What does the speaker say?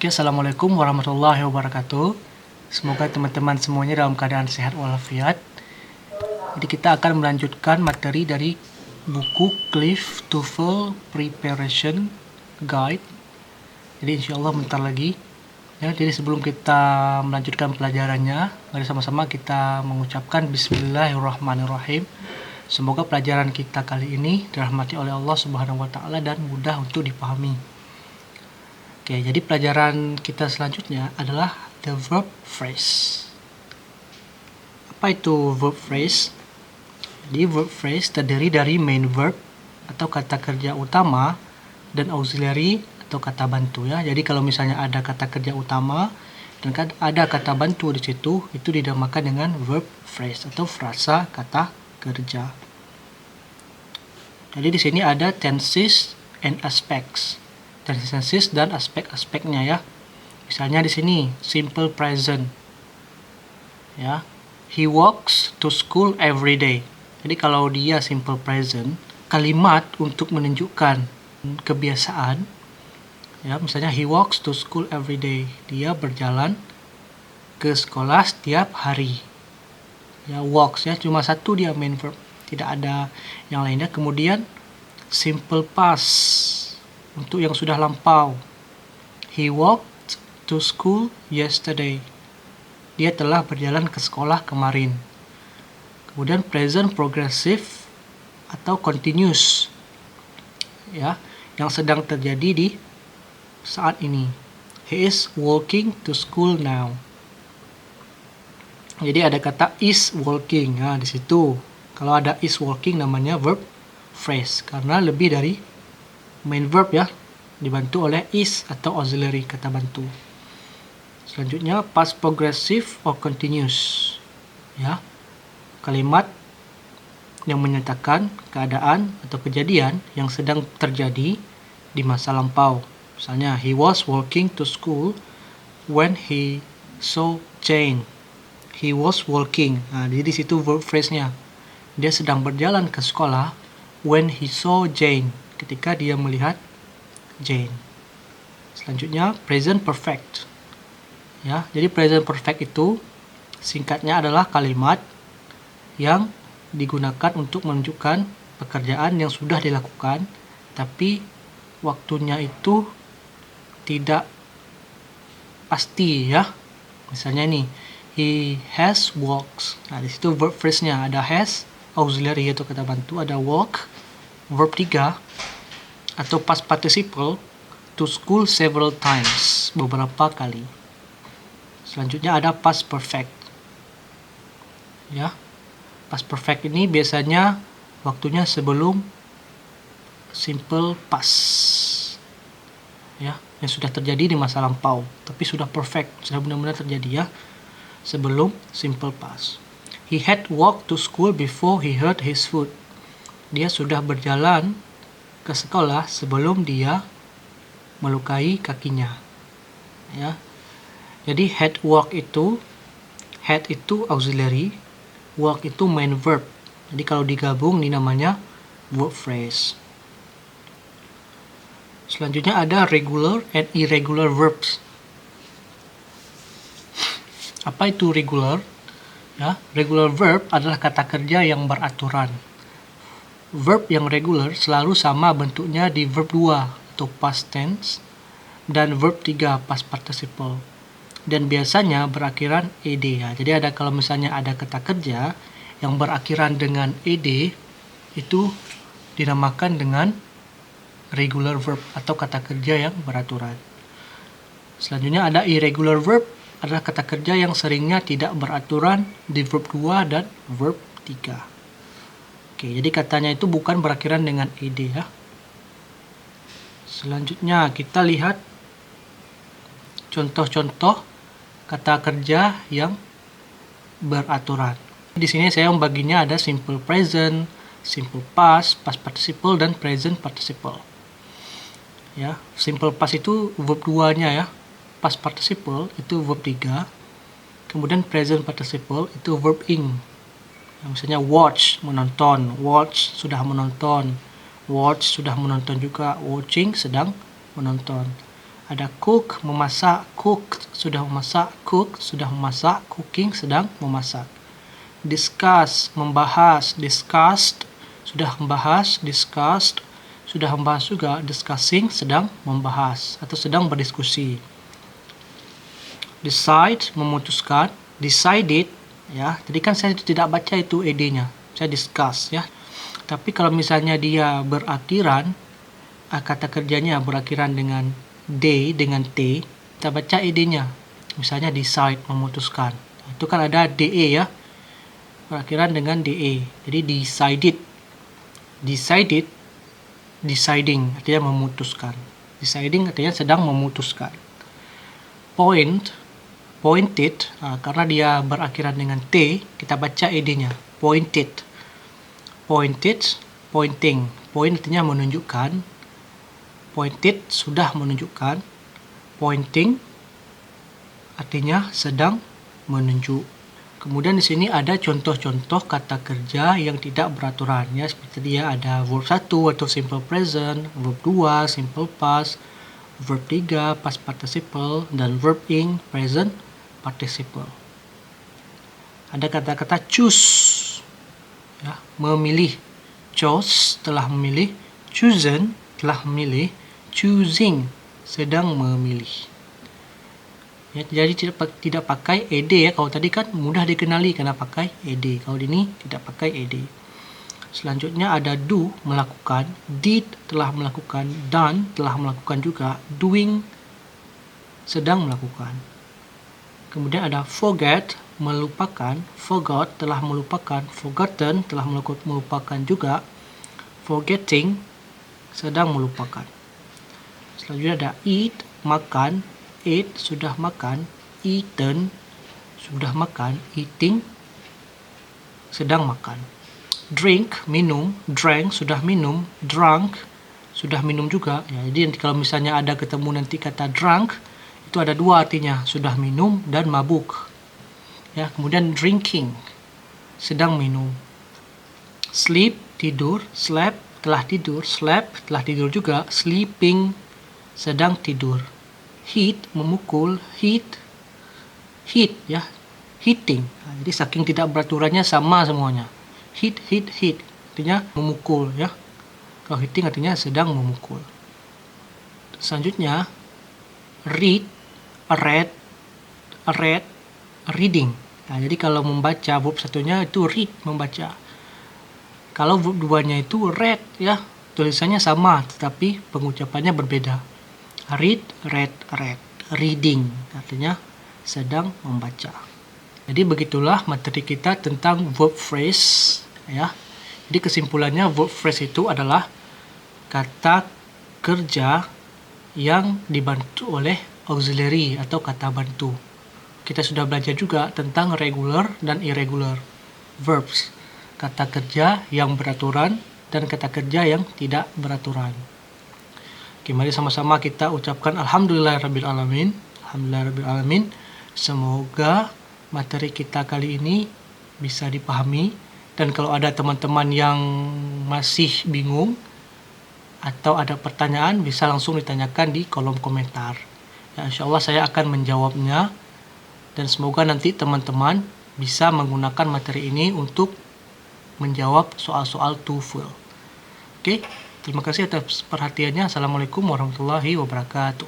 Oke, Assalamualaikum warahmatullahi wabarakatuh. Semoga teman-teman semuanya dalam keadaan sehat walafiat. Jadi kita akan melanjutkan materi dari buku Cliff TOEFL Preparation Guide. Jadi insya Allah bentar lagi. Ya, jadi sebelum kita melanjutkan pelajarannya, mari sama-sama kita mengucapkan Bismillahirrahmanirrahim. Semoga pelajaran kita kali ini dirahmati oleh Allah Subhanahu wa taala dan mudah untuk dipahami. Oke, jadi pelajaran kita selanjutnya adalah the verb phrase. Apa itu verb phrase? Jadi verb phrase terdiri dari main verb atau kata kerja utama dan auxiliary atau kata bantu ya. Jadi kalau misalnya ada kata kerja utama dan ada kata bantu di situ, itu dinamakan dengan verb phrase atau frasa kata kerja. Jadi di sini ada tenses and aspects. Tenses dan aspek-aspeknya ya. Misalnya di sini simple present. Ya. He walks to school every day. Jadi kalau dia simple present, kalimat untuk menunjukkan kebiasaan ya, misalnya he walks to school every day. Dia berjalan ke sekolah setiap hari. Ya, walks ya, cuma satu dia main verb, tidak ada yang lainnya. Kemudian simple past untuk yang sudah lampau. He walked to school yesterday. Dia telah berjalan ke sekolah kemarin. Kemudian present progressive atau continuous. Ya, yang sedang terjadi di saat ini. He is walking to school now. Jadi ada kata is walking. Nah, di situ kalau ada is walking namanya verb phrase karena lebih dari main verb ya, dibantu oleh is atau auxiliary kata bantu. Selanjutnya past progressive or continuous ya, kalimat yang menyatakan keadaan atau kejadian yang sedang terjadi di masa lampau. Misalnya he was walking to school when he saw Jane. He was walking. Nah, jadi di situ verb phrase-nya. Dia sedang berjalan ke sekolah when he saw Jane, ketika dia melihat Jane. Selanjutnya present perfect. Ya, jadi present perfect itu singkatnya adalah kalimat yang digunakan untuk menunjukkan pekerjaan yang sudah dilakukan tapi waktunya itu tidak pasti ya. Misalnya nih, he has walked. Nah, di situ verb phrase-nya ada has, auxiliary yaitu kata bantu, ada walk, verb 3 atau past participle, to school several times, beberapa kali. Selanjutnya ada past perfect. Ya. Past perfect ini biasanya waktunya sebelum simple past. Ya, yang sudah terjadi di masa lampau, tapi sudah perfect, sudah benar-benar terjadi ya, sebelum simple past. He had walked to school before he hurt his foot. Dia sudah berjalan ke sekolah sebelum dia melukai kakinya. Ya. Jadi had walk itu, had itu auxiliary, walk itu main verb. Jadi kalau digabung ini namanya verb phrase. Selanjutnya ada regular and irregular verbs. Apa itu regular? Ya, regular verb adalah kata kerja yang beraturan. Verb yang regular selalu sama bentuknya di verb 2 atau past tense dan verb 3 past participle. Dan biasanya berakhiran ed ya. Jadi ada kalau misalnya ada kata kerja yang berakhiran dengan ed, itu dinamakan dengan regular verb atau kata kerja yang beraturan. Selanjutnya ada irregular verb, adalah kata kerja yang seringnya tidak beraturan di verb 2 dan verb 3. Oke, jadi katanya itu bukan berakhiran dengan ed ya. Selanjutnya kita lihat contoh-contoh kata kerja yang beraturan. Di sini saya membaginya ada simple present, simple past, past participle dan present participle. Ya, simple past itu verb 2-nya ya. Past participle itu verb 3. Kemudian present participle itu verb ing. Misalnya watch, menonton, watch sudah menonton, watch sudah menonton juga, watching sedang menonton. Ada cook, memasak, cooked, sudah memasak, cook, sudah memasak, cooking, sedang memasak. Discuss, membahas, discussed, sudah membahas, discussed, sudah membahas juga, discussing, sedang membahas atau sedang berdiskusi. Decide, memutuskan, decided, ya. Tadi kan saya tidak baca itu ed-nya, saya discuss, ya. Tapi kalau misalnya dia berakhiran, kata kerjanya berakhiran dengan D, dengan T, kita baca ed-nya. Misalnya decide, memutuskan. Itu kan ada DE, ya. Berakhiran dengan DE. Jadi decided. Decided, deciding, artinya memutuskan. Deciding artinya sedang memutuskan. Point, pointed, karena dia berakhiran dengan T, kita baca ed-nya. Pointed. Pointed, pointing. Point artinya menunjukkan. Pointed, sudah menunjukkan. Pointing artinya sedang menunjuk. Kemudian di sini ada contoh-contoh kata kerja yang tidak beraturan, ya, seperti dia ada verb 1 atau simple present, verb 2 simple past, verb 3 past participle, dan verb ing present participle. Ada kata-kata choose, ya, memilih. Chose, telah memilih. Chosen, telah memilih. Choosing, sedang memilih. Ya, jadi tidak pakai ed, ya. Kalau tadi kan mudah dikenali karena pakai ed. Kalau ini tidak pakai ed. Selanjutnya ada do, melakukan. Did, telah melakukan. Done, telah melakukan juga. Doing, sedang melakukan. Kemudian ada forget, melupakan. Forgot, telah melupakan. Forgotten, telah melupakan juga. Forgetting, sedang melupakan. Selanjutnya ada eat, makan. Ate, sudah makan. Eaten, sudah makan. Eating, sedang makan. Drink, minum. Drank, sudah minum. Drunk, sudah minum juga, ya. Jadi kalau misalnya ada ketemu nanti kata drunk, itu ada dua artinya, sudah minum dan mabuk, ya. Kemudian drinking, sedang minum. Sleep, tidur. Slept, telah tidur. Slept, telah tidur juga. Sleeping, sedang tidur. Hit, memukul. Hit, ya, hitting. Jadi saking tidak beraturannya sama semuanya. Hit, artinya memukul, ya. Kalau hitting artinya sedang memukul. Selanjutnya read, reading. Nah, jadi kalau membaca, verb satunya itu read, membaca. Kalau verb duanya itu read, ya, tulisannya sama tetapi pengucapannya berbeda. Read, reading artinya sedang membaca. Jadi begitulah materi kita tentang verb phrase, ya. Jadi kesimpulannya verb phrase itu adalah kata kerja yang dibantu oleh auxiliary atau kata bantu. Kita sudah belajar juga tentang regular dan irregular verbs, kata kerja yang beraturan dan kata kerja yang tidak beraturan. Oke, mari sama-sama kita ucapkan alhamdulillahirabbil alamin. Semoga materi kita kali ini bisa dipahami, dan kalau ada teman-teman yang masih bingung atau ada pertanyaan bisa langsung ditanyakan di kolom komentar. Ya, insya Allah saya akan menjawabnya, dan semoga nanti teman-teman bisa menggunakan materi ini untuk menjawab soal-soal TOEFL. Oke, terima kasih atas perhatiannya. Assalamualaikum warahmatullahi wabarakatuh.